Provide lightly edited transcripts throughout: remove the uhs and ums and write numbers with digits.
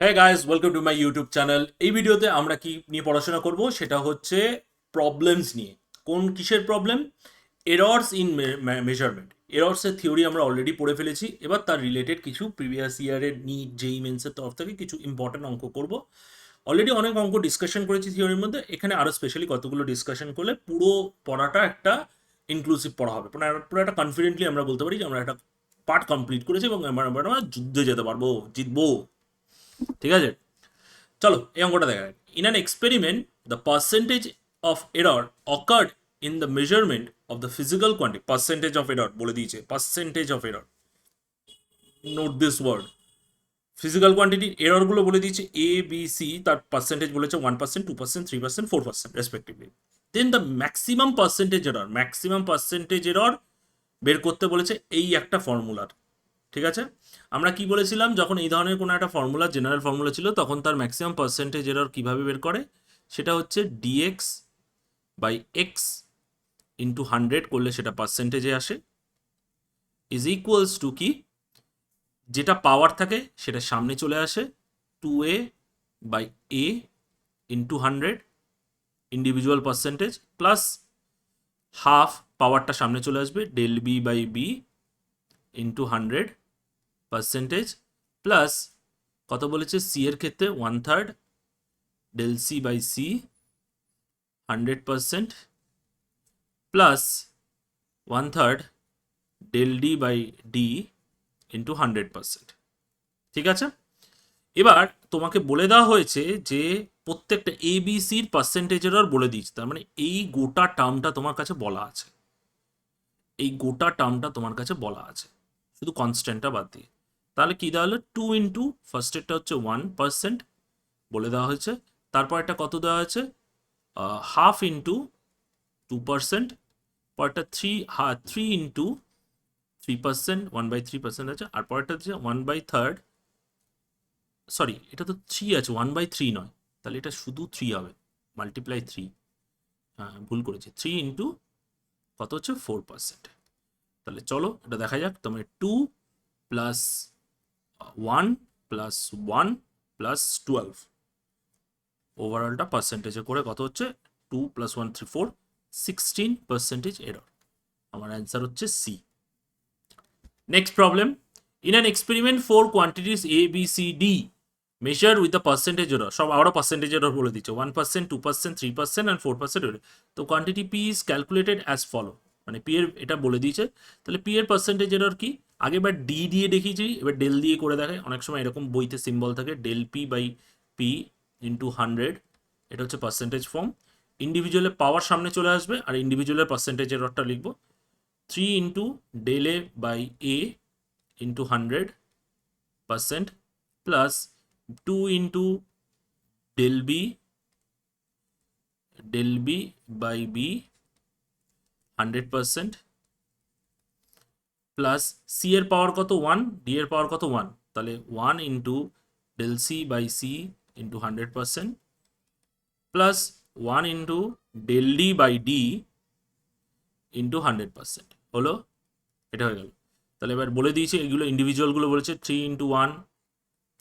Hey guys, welcome to my YouTube channel. এই ভিডিওতে আমরা কি নিয়ে পড়াশোনা করব সেটা হচ্ছে প্রবলেমস নিয়ে। কোন কিসের প্রবলেম? Errors in measurement. এরর্সের থিওরি আমরা অলরেডি পড়ে ফেলেছি। এবার তার রিলেটেড কিছু প্রিভিয়াস ইয়ারের নিট জেই মেন্সের তরফ থেকে কিছু ইম্পর্টেন্ট অঙ্ক করব। অলরেডি অনেক অঙ্ক ডিসকাশন করেছি থিওরির মধ্যে, এখানে আরও স্পেশালি কতগুলো ডিসকাশন করলে পুরো পড়াটা একটা ইনক্লুসিভ পড়া হবে। পুরো একটা কনফিডেন্টলি আমরা বলতে পারি যে আমরা একটা পার্ট কমপ্লিট করেছি এবং আমরা যুদ্ধে যেতে পারবো, জিতবো। ঠিক আছে, চলো এই অঙ্কটা দেখা যাক। In an experiment the percentage of error occurred in the measurement of the physical quantity. Percentage of error বলে দিয়েছে, percentage of error, note this word. Physical কোয়ান্টিটির এররগুলো বলে দিয়েছে এ বি সি, তার পার্সেন্টেজ বলেছে 1%, 2%, 3%, 4% respectively. Then the maximum percentage error, maximum percentage error বের করতে বলেছে এই একটা ফর্মুলার। ঠিক আছে, আমরা কি বলেছিলাম, যখন এই ধরনের কোনো একটা ফর্মুলা, জেনারেল ফর্মুলা ছিল, তখন তার ম্যাক্সিমাম পার্সেন্টেজ এরর কীভাবে বের করে, সেটা হচ্ছে ডিএক্স বাই এক্স ইন্টু 100 করলে সেটা পার্সেন্টেজে আসে, ইজ ইকুয়ালস টু কি, যেটা পাওয়ার থাকে সেটা সামনে চলে আসে 2a by A into 100 individual percentage, plus half পাওয়ারটা সামনে চলে আসবে del B by B into 100 percentage, plus কত বলেছে সি এর ক্ষেত্রে 1/3 del C by C 100%, plus 1/3 del D by D into 100%। ঠিক আছে, এবার তোমাকে বলে দেওয়া হয়েছে যে প্রত্যেকটা এ বি সির পার্সেন্টেজের আর বলে দিয়েছে, তার মানে এই গোটা টার্মটা তোমার কাছে বলা আছে, এই গোটা টার্মটা তোমার কাছে বলা আছে, শুধু কনস্ট্যান্টটা বাদ দিয়ে। তাহলে কি দেওয়া হলো, 2 ইন্টু ফার্স্টেরটা হচ্ছে 1% বলে দেওয়া হয়েছে, তারপর একটা কত দেওয়া হয়েছে, হাফ ইন্টু 2%, পরটা 3 ইন্টু 3%, 1/3% আছে, আর পরেরটা হচ্ছে 1/3, সরি এটা তো 3 আছে, 1/3 নয়, তাহলে এটা শুধু 3 হবে, মাল্টিপ্লাই 3, হ্যাঁ ভুল করেছি, 3 ইন্টু কত হচ্ছে 4%। তাহলে চলো এটা দেখা যাক, তোমার 2 প্লাস 1 প্লাস 1 প্লাস 12 ওভারঅলটা পার্সেন্টেজে করে কত হচ্ছে 2 প্লাস 1 3 4 16% এরর। আমার অ্যান্সার হচ্ছে C. Next problem, in an experiment 4 quantities A B C D measure with the percentage error, সব আরও পার্সেন্টেজ এরর বলে দিচ্ছে 1%, 2%, 3% অ্যান্ড 4% এরর। তো quantity P is calculated as follow, মানে পি এর এটা বলে দিয়েছে, তাহলে পি এর পার্সেন্টেজ এরর কি, আগে এবার ডি দিয়ে দেখিয়েছি, এবার ডেল দিয়ে করে দেখায়। অনেক সময় এরকম বইতে সিম্বল থাকে, del P by P into 100, এটা হচ্ছে পার্সেন্টেজ ফর্ম। ইন্ডিভিজুয়ালের পাওয়ার সামনে চলে আসবে আর ইন্ডিভিজুয়ালের পার্সেন্টেজ এররটা লিখবো 3 into del A by A into 100% plus 2 into del B by B 100%, plus C এর পাওয়ার কত 1, ডি এর পাওয়ার কত 1, তাহলে 1 into del C by C into 100%, plus 1 into del D by D into 100%, হলো, এটা হয়ে গেল। তাহলে এবার বলে দিয়েছি এগুলো ইন্ডিভিজুয়ালগুলো বলেছে 3 into 1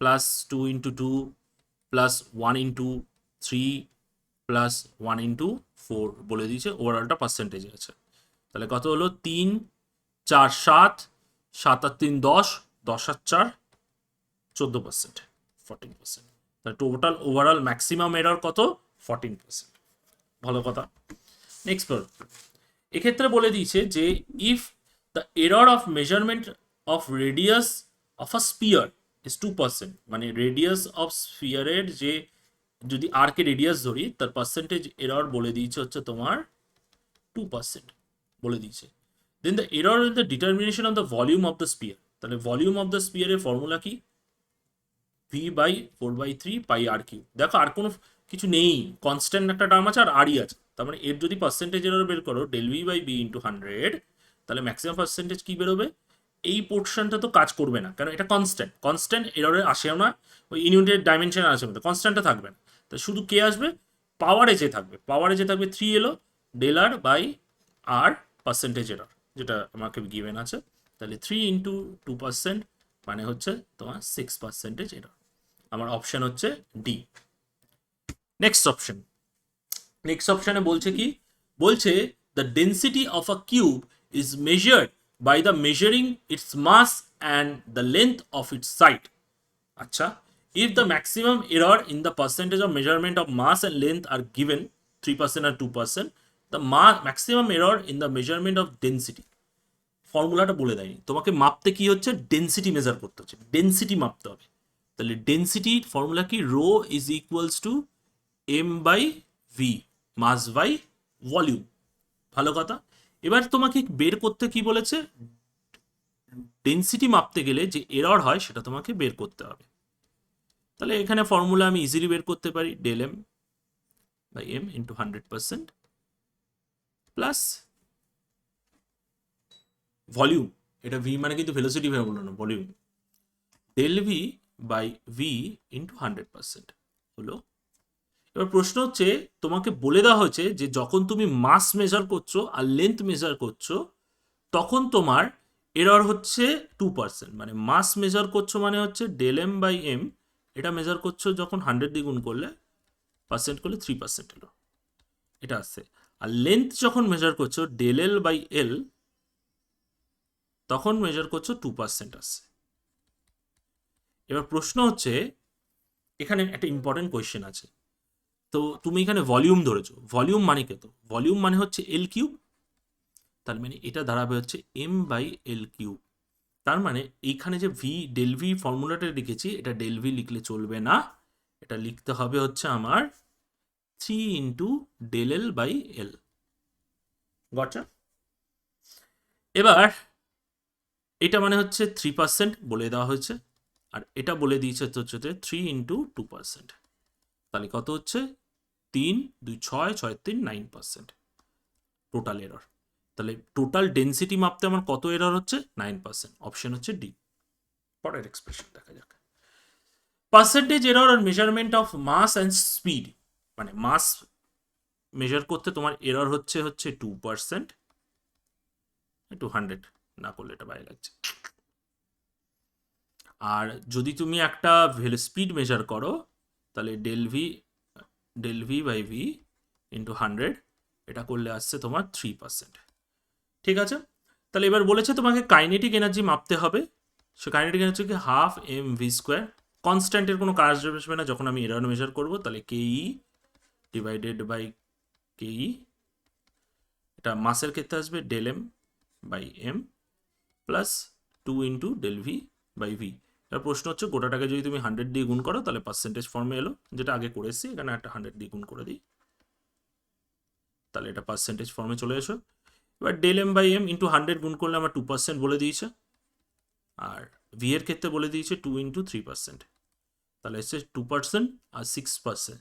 plus 2 into 2 plus 1 into 3 plus 1 into 4 বলে দিয়েছে, ওভারঅলটা পার্সেন্টেজে আছে। তাহলে কত হলো, 3 4 7, 7 আর 3 10, 10 আর 4 14%, 14%। তাহলে টোটাল ওভারঅল ম্যাক্সিমাম এরর কত, 14%। ভালো কথা। নেক্সট প্রবলেম, এক্ষেত্রে বলে দিয়েছে যে if the error of measurement of radius of a spear is 2%, মানে রেডিয়াস অফ স্পিয়ারের যে, যদি আরকে রেডিয়াস ধরি, তার পার্সেন্টেজ এরর বলে দিয়েছে হচ্ছে তোমার 2% বলে দিয়েছে। Then the error in the determination of the volume of the sphere, তাহলে ভলিউম অফ দ্য স্পিয়ারের ফর্মুলা কি, V by 4/3 pi R cube. দেখো আর কোনো কিছু নেই, কনস্ট্যান্ট একটা টার্ম আছে আর আরই আছে, তার মানে এর যদি পার্সেন্টেজ এরর বের করো del V by B into 100, তাহলে ম্যাক্সিমাম পার্সেন্টেজ কি বেরোবে, এই পোর্শনটা তো কাজ করবে না, কারণ এটা কনস্ট্যান্ট, কনস্ট্যান্ট এররে আসেও না, ওই ইউনিটের ডাইমেনশন আসে মতো কনস্ট্যান্টটা থাকবে না। তো শুধু কে আসবে, পাওয়ারে যে থাকবে, পাওয়ারে যে থাকবে 3 এলো del R by R percentage error, যেটা আমাকে গিভেন আছে। তাহলে 3 ইন্টু 2% মানে হচ্ছে তোমার 6% এরর। আমার অপশন হচ্ছে ডি। নেক্সট অপশন, নেক্সট অপশনে বলছে কি, বলছে the density of a cube is measured by the measuring its mass and the length of its side. আচ্ছা, if the maximum error in the percentage of measurement of mass and length are given 3% or 2%, the maximum error in the measurement of density, ফর্মুলাটা বলে দেয়নি তোমাকে, মাপতে কি হচ্ছে, density measure করতে হচ্ছে, ডেন্সিটি মাপতে হবে। তাহলে ডেন্সিটির ফর্মুলা কি, rho is equals to M by V, mass by volume. ভালো কথা। এবার তোমাকে বের করতে কি বলেছে, ডেন্সিটি মাপতে গেলে যে এরর হয় সেটা তোমাকে বের করতে হবে। তাহলে এখানে ফর্মুলা আমি ইজিলি বের করতে পারি, del M by M into 100% plus volume, এটা ভি মানে কিন্তু ভেলোসিটি ফর্মুলা না, volume, del V by V into 100% হলো। এবার প্রশ্ন হচ্ছে, তোমাকে বলে দেওয়া হয়েছে যে যখন তুমি মাস মেজার করছো আর লেন্থ মেজার করছো তখন তোমার এরর হচ্ছে 2%, মানে মাস মেজার করছো মানে হচ্ছে ডেল এম বাই এম, এটা মেজার করছো যখন 100 দিয়ে গুণ করলে পার্সেন্ট করলে 3% এলো, এটা আসছে। আর লেন্থ যখন মেজার করছো ডেল এল বাই এল, তখন মেজার করছো 2% আসছে। এবার প্রশ্ন হচ্ছে, এখানে একটা ইম্পর্টেন্ট কোয়েশ্চেন আছে। তো তুমি এখানে ভলিউম ধরেছো, ভলিউম মানে কত, ভলিউম মানে হচ্ছে এল কিউব, তার মানে এটা দাঁড়াবে হচ্ছে এম বাই এল কিউব। তার মানে এইখানে যে ভি ডেল ভি ফর্মুলাটা লিখেছি, এটা ডেল ভি লিখলে চলবে না, এটা লিখতে হবে হচ্ছে আমার 3 into del L by L. গটা। এবার এটা মানে হচ্ছে 3% বলে দেওয়া হয়েছে, আর এটা বলে দিয়েছে হচ্ছে 3 ইন্টু 2%, তাহলে কত হচ্ছে 3 2 6 6 3 9% টোটাল এরর। তাহলে টোটাল ডেন্সিটি মাপতে আমার কত এরর হচ্ছে, 9%, অপশন হচ্ছে ডি। পরের এক্সপ্রেশন দেখা যাক, পার্সেন্টেজ এরর আর measurement of mass and speed, মানে মাস মেজার করতে তোমার এরর হচ্ছে 2%, একটু 100 না করলে এটা বাইরে লাগছে। আর যদি তুমি একটা স্পিড মেজার করো তাহলে del V by V into 100, এটা করলে আসছে তোমার 3%। ঠিক আছে, তাহলে এবার বলেছে তোমাকে কাইনেটিক এনার্জি মাপতে হবে। সে কাইনেটিক এনার্জি কি হাফ এম ভি স্কোয়ার, কনস্ট্যান্টের কোনো কাজ আসবে না যখন আমি এরর মেজার করবো, তাহলে কেই ডিভাইডেড বাই কেই, এটা মাসের ক্ষেত্রে আসবে del M by M plus 2 into del V by V. এবার প্রশ্ন হচ্ছে গোটাটাকে যদি তুমি 100 দিয়ে গুণ করো তাহলে পার্সেন্টেজ ফর্মে এলো, যেটা আগে করে এসেছি, এখানে একটা 100 দিয়ে গুণ করে দিই, তাহলে এটা পার্সেন্টেজ ফর্মে চলে এসো। এবার del M by M into 100 গুণ করলে আমার 2% বলে দিয়েছে, আর ভি এর ক্ষেত্রে বলে দিয়েছে 2 ইন্টু 3%, তাহলে এসছে 2% আর 6%,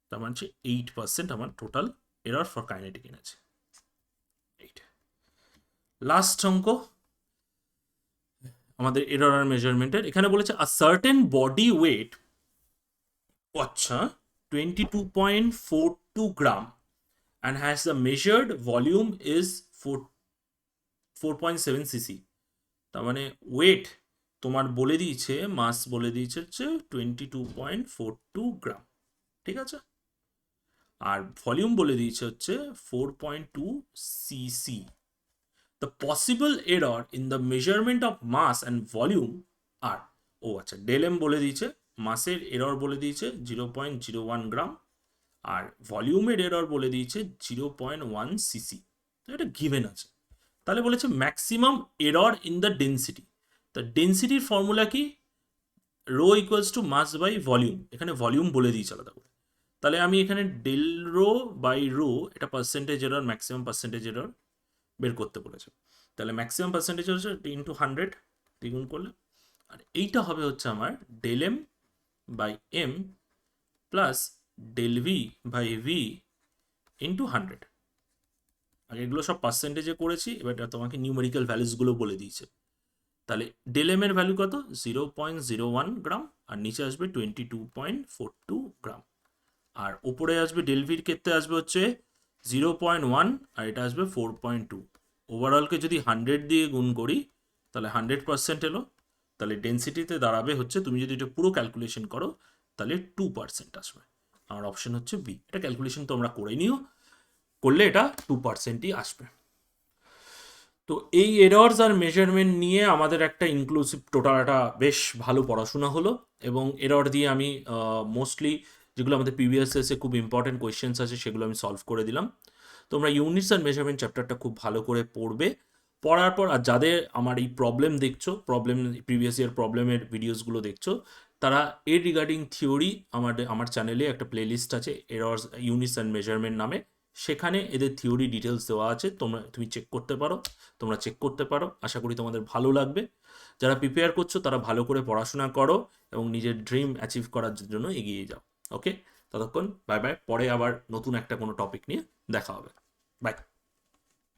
তার মানে হচ্ছে 8% আমার total error for kinetic energy. Last অঙ্ক আমাদের এরর আর মেজারমেন্টের, এখানে বলেছে আ সার্টেন বডি ওয়েট, আচ্ছা 22.42 গ্রাম and has the measured volume is 4.7 cc। তার মানে ওয়েট তোমার বলে দিয়েছে, মাস বলে দিয়েছে হচ্ছে 22.42 গ্রাম, ঠিক আছে, আর ভলিউম বলে দিয়েছে হচ্ছে 4.2 cc। The possible error in the measurement of mass and volume are, ও আচ্ছা ডেল এম বলে দিয়েছে, মাসের এরর বলে দিয়েছে 0.01 গ্রাম, আর ভলিউমের এরর বলে দিয়েছে 0.1 সিসি, এটা গিভেন আছে। তাহলে বলেছে maximum error in the density, তা ডেন্সিটির ফর্মুলা কি, rho equals to mass by volume, এখানে ভলিউম বলে দিয়েছে আলাদা করে, তাহলে আমি এখানে ডেল রো বাই রো, এটা percentage error, maximum percentage error বের করতে বলেছে, তাহলে ম্যাক্সিমাম পার্সেন্টেজ হচ্ছে ইন্টু 100 দ্বিগুণ করলে, আর এইটা হবে হচ্ছে আমার del M by M plus del V by V into 100। আর এগুলো সব পার্সেন্টেজে করেছি, এবার তোমাকে নিউমেরিক্যাল ভ্যালুসগুলো বলে দিয়েছে। তাহলে ডেল এম এর ভ্যালু কত, 0.01 গ্রাম, আর নিচে আসবে 22.42 গ্রাম, আর উপরে আসবে ডেল ভির ক্ষেত্রে আসবে হচ্ছে 0.1, আর এটা আসবে 4.2। ওভারঅলকে যদি 100 দিয়ে গুণ করি তাহলে 100% এলো, তাহলে ডেন্সিটিতে দাঁড়াবে হচ্ছে, তুমি যদি এটা পুরো ক্যালকুলেশন করো তাহলে 2% আসবে। আমার অপশন হচ্ছে বি। এটা ক্যালকুলেশন তোমরা করে নিও, করলে এটা 2%ই আসবে। তো এই এরর্স আর মেজারমেন্ট নিয়ে আমাদের একটা ইনক্লুসিভ টোটাল একটা বেশ ভালো পড়াশোনা হলো, এবং এরর দিয়ে আমি মোস্টলি যেগুলো আমাদের প্রিভিয়াস এসে খুব ইম্পর্টেন্ট কোয়েশ্চেন্স আছে সেগুলো আমি সলভ করে দিলাম। তোমরা ইউনিটস অ্যান্ড মেজারমেন্ট চ্যাপ্টারটা খুব ভালো করে পড়বে। পড়ার পর আর যাদের আমার এই প্রবলেম দেখছো, প্রবলেম প্রিভিয়াস ইয়ার প্রবলেমের ভিডিওসগুলো দেখছো, তারা এর রিগার্ডিং থিওরি আমার চ্যানেলে একটা প্লেলিস্ট আছে এরর্স ইউনিটস অ্যান্ড মেজারমেন্ট নামে, সেখানে এদের থিওরি ডিটেলস দেওয়া আছে, তুমি চেক করতে পারো, তোমরা চেক করতে পারো। আশা করি তোমাদের ভালো লাগবে। যারা প্রিপেয়ার করছো তারা ভালো করে পড়াশোনা করো এবং নিজের ড্রিম অ্যাচিভ করার জন্য এগিয়ে যাও। ওকে, ততক্ষণ বাই বাই। পরে আবার নতুন একটা কোনো টপিক নিয়ে দেখা হবে। বাই।